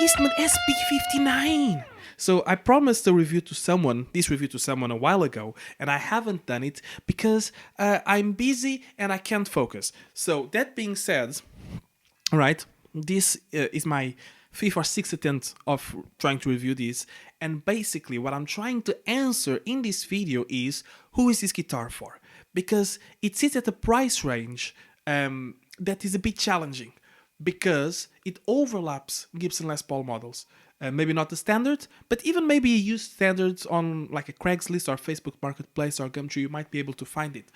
Eastman SB59. So I promised this review to someone a while ago, and I haven't done it because I'm busy and I can't focus. So that being said, all right, this is my fifth or sixth attempt of trying to review this, and basically what I'm trying to answer in this video is, who is this guitar for? Because it sits at a price range that is a bit challenging, because it overlaps Gibson Les Paul models. Maybe not the standard, but even maybe you use standards on like a Craigslist or Facebook Marketplace or Gumtree, you might be able to find it.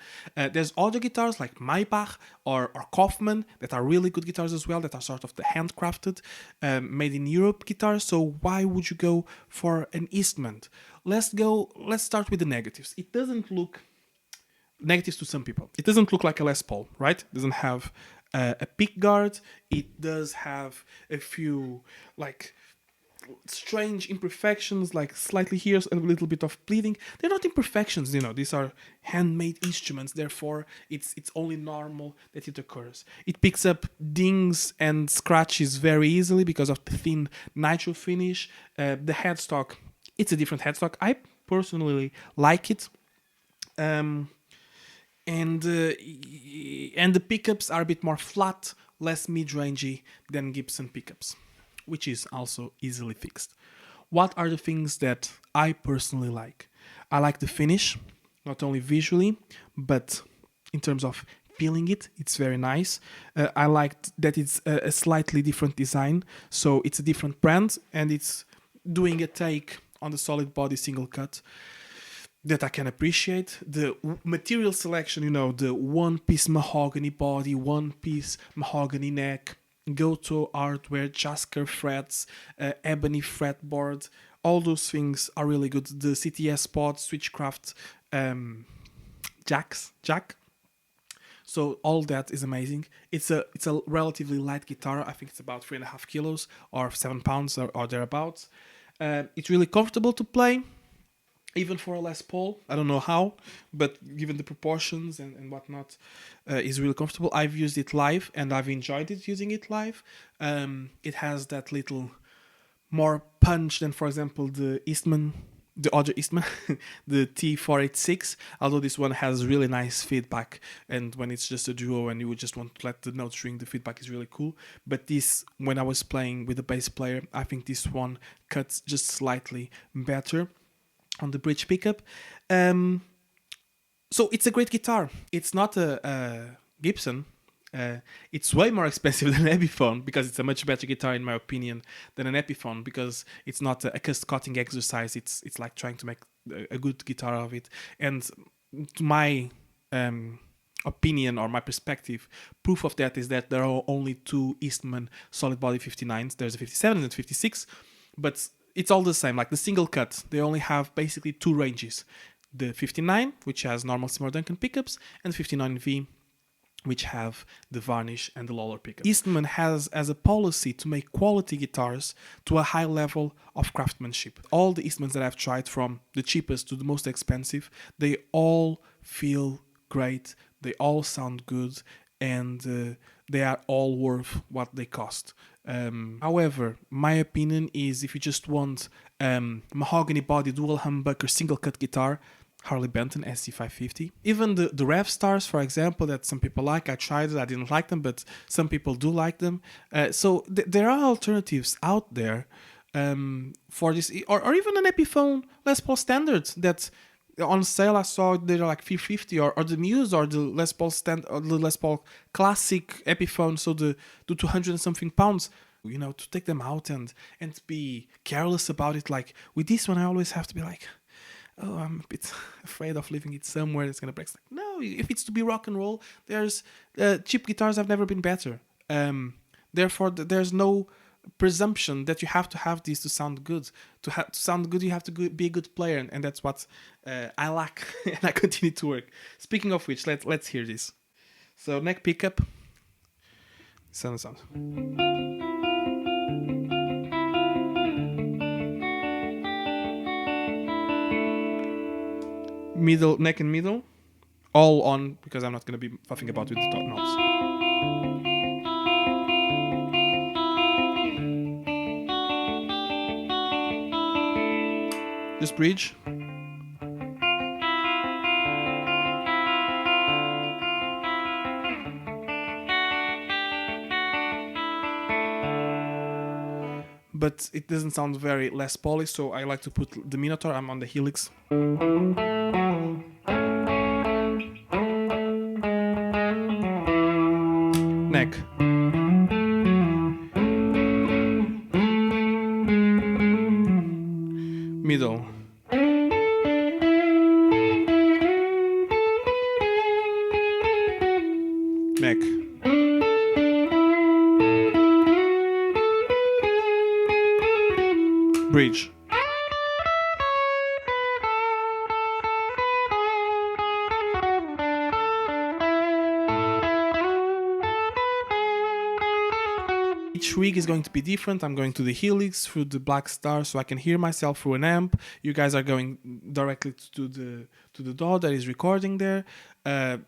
There's other guitars like Maybach or Kaufman that are really good guitars as well, that are sort of the handcrafted, made in Europe guitars. So why would you go for an Eastman? Let's start with the negatives. It doesn't look negatives to some people. It doesn't look like a Les Paul, right? It doesn't have a pick guard. It does have a few like strange imperfections, like slightly here and a little bit of bleeding. They're not imperfections, these are handmade instruments, therefore it's only normal that it occurs. It picks up dings and scratches very easily because of the thin nitro finish. The headstock, it's a different headstock. I personally like it. And the pickups are a bit more flat, less mid-rangey than Gibson pickups, which is also easily fixed. What are the things that I personally like? I like the finish, not only visually, but in terms of feeling it, it's very nice. I like that it's a slightly different design, so it's a different brand, and it's doing a take on the solid body single cut that I can appreciate. The material selection, the one-piece mahogany body, one-piece mahogany neck, Goto hardware, Jasker frets, ebony fretboard, all those things are really good. The CTS pod, Switchcraft jack. So all that is amazing. It's a relatively light guitar. I think it's about 3.5 kilos or 7 pounds or thereabouts. It's really comfortable to play, even for a Les Paul. I don't know how, but given the proportions and whatnot, is really comfortable. I've used it live and I've enjoyed it using it live. It has that little more punch than, for example, the other Eastman, the T486, although this one has really nice feedback, and when it's just a duo and you would just want to let the notes ring, the feedback is really cool. But this, when I was playing with a bass player, I think this one cuts just slightly better on the bridge pickup. So it's a great guitar. It's not a Gibson. It's way more expensive than an Epiphone, because it's a much better guitar in my opinion than an Epiphone, because it's not a cutting exercise. It's like trying to make a good guitar of it. And to my opinion or my perspective, proof of that is that there are only two Eastman solid body 59s. There's a 57 and a 56, but it's all the same. Like the single cut, they only have basically two ranges: the 59, which has normal Seymour Duncan pickups, and 59V, which have the varnish and the Lawler pickup. Eastman has as a policy to make quality guitars to a high level of craftsmanship. All the Eastmans that I've tried, from the cheapest to the most expensive, they all feel great, they all sound good, and they are all worth what they cost. However, my opinion is, if you just want mahogany body dual humbucker single cut guitar, Harley Benton SC550. Even the Rev Stars, for example, that some people like. I tried it, I didn't like them, but some people do like them. So there are alternatives out there for this, or even an Epiphone Les Paul standard that on sale I saw they're like $350, or the Muse, or the Les Paul or the Les Paul classic Epiphone, so the 200 and something pounds. To take them out and be careless about it. Like with this one, I always have to be like, oh, I'm a bit afraid of leaving it somewhere that's gonna break. Like, no, if it's to be rock and roll, there's cheap guitars have never been better. Therefore, there's no presumption that you have to have these to sound good. To sound good, you have to be a good player, and that's what I lack, and I continue to work. Speaking of which, let's hear this. So neck pickup. Sound. Middle, neck and middle, all on, because I'm not going to be fuffing about with the top knobs. Just bridge. But it doesn't sound very Les Paul-y, so I like to put the Minotaur. I'm on the Helix. Neck. Middle. Neck. Bridge. Each rig is going to be different. I'm going to the Helix through the Black Star so I can hear myself through an amp. You guys are going directly to the DAW that is recording there.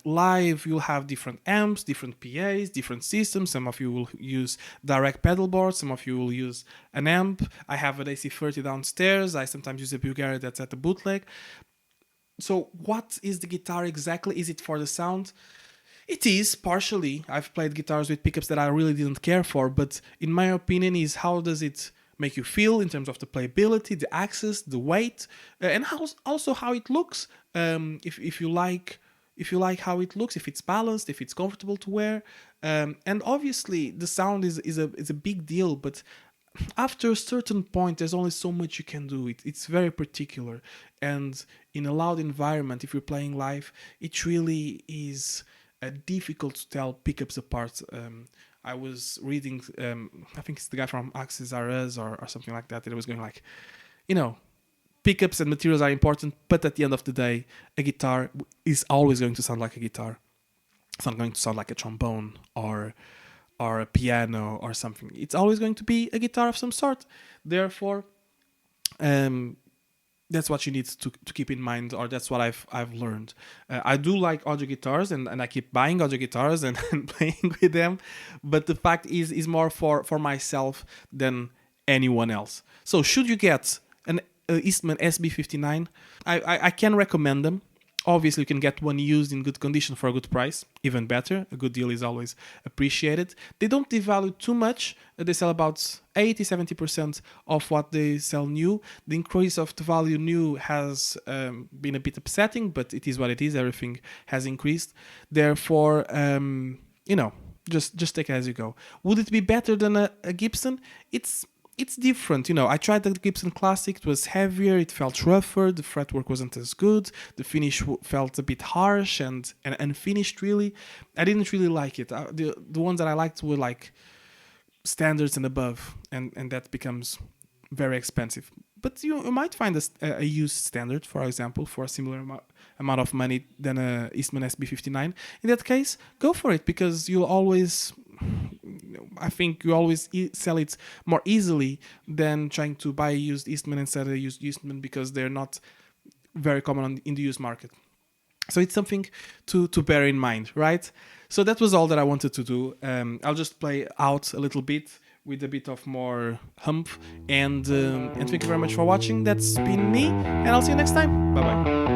Live, you'll have different amps, different PAs, different systems. Some of you will use direct pedal boards. Some of you will use an amp. I have an AC30 downstairs. I sometimes use a Bulgari that's at the bootleg. So what is the guitar exactly? Is it for the sound? It is, partially. I've played guitars with pickups that I really didn't care for, but in my opinion is how does it make you feel in terms of the playability, the access, the weight, and also how it looks. If you like how it looks, if it's balanced, if it's comfortable to wear, and obviously the sound is a big deal, but after a certain point there's only so much you can do. It's very particular, and in a loud environment, if you're playing live, it really is difficult to tell pickups apart. I was reading, I think it's the guy from Axis RS or something like that, that was going like, pickups and materials are important, but at the end of the day, a guitar is always going to sound like a guitar. It's not going to sound like a trombone or a piano or something. It's always going to be a guitar of some sort. Therefore, that's what you need to keep in mind, or that's what I've learned. I do like audio guitars, and I keep buying audio guitars and playing with them, but the fact is more for myself than anyone else. So should you get an Eastman SB59, I can recommend them. Obviously, you can get one used in good condition for a good price, even better. A good deal is always appreciated. They don't devalue too much. They sell about 80-70% of what they sell new. The increase of the value new has been a bit upsetting, but it is what it is. Everything has increased. Therefore, just take it as you go. Would it be better than a Gibson? It's different, I tried the Gibson Classic. It was heavier, it felt rougher, the fretwork wasn't as good, the finish felt a bit harsh and unfinished, really. I didn't really like it. The ones that I liked were like standards and above, and that becomes very expensive. But you might find a used standard, for example, for a similar amount of money than a Eastman SB59. In that case, go for it, because you'll always... I think you always sell it more easily than trying to buy a used Eastman instead of a used Eastman, because they're not very common in the used market. So it's something to bear in mind, right? So that was all that I wanted to do. I'll just play out a little bit with a bit of more humph, and thank you very much for watching. That's been me, and I'll see you next time. Bye bye.